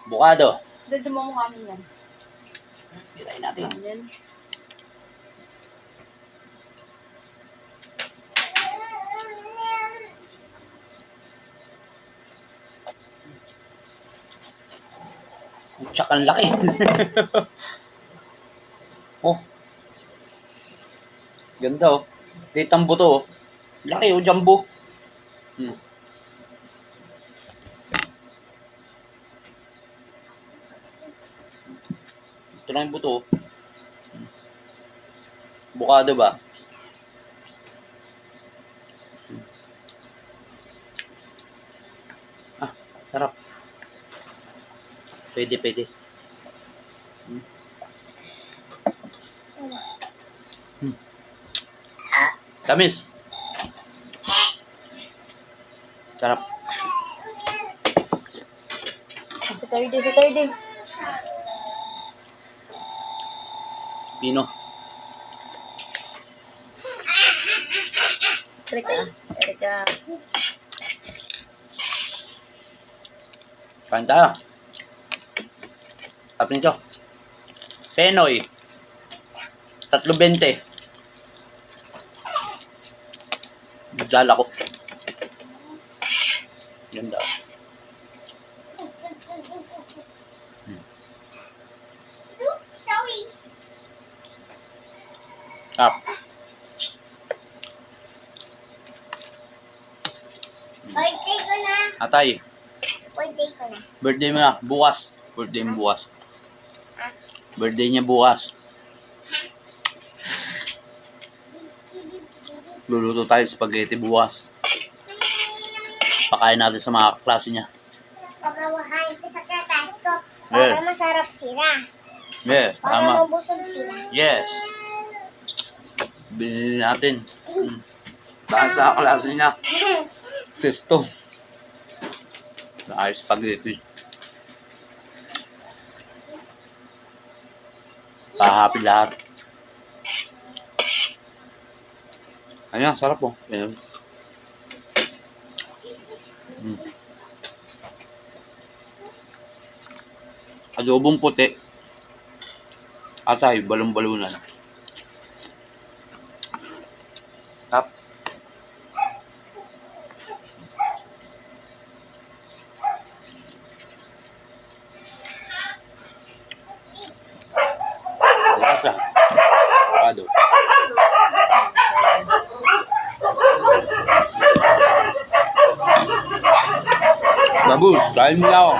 Bukado. Dito mo kung amin yan. Tirayin natin. Amin. Tsak ang laki. Oh. Ganda oh. Litang buto oh. Laki oh, jumbo. Ito lang yung buto oh. Bukado ba? Ah, sarap. Pwede. Tamis. Sarap. Sa third. Pino. Erika. Kain tayo. Sarap nito. Penoy. 3.20. Dala ko. Ganda. Sarap. Birthday ko na. Atay. Birthday ko na. Birthday mo na. Bukas. Birthday mo bukas. Birthday niya bukas. Luluto tayo spaghetti bukas. Pakain natin sa mga klase niya. Pagkawahan ko sa katas ko, Yes. para masarap sila. Yes, Para tama. mabusog sila. Yes. Binili natin. Dahil sa klase niya. Sesto. Ayos spaghetti. Pahapi lahat. Ayan, sarap po. Ayan. Adobong puti. Atay, balong-balunan. Tap. Lasa. Ado. Babus, kain mo na ako.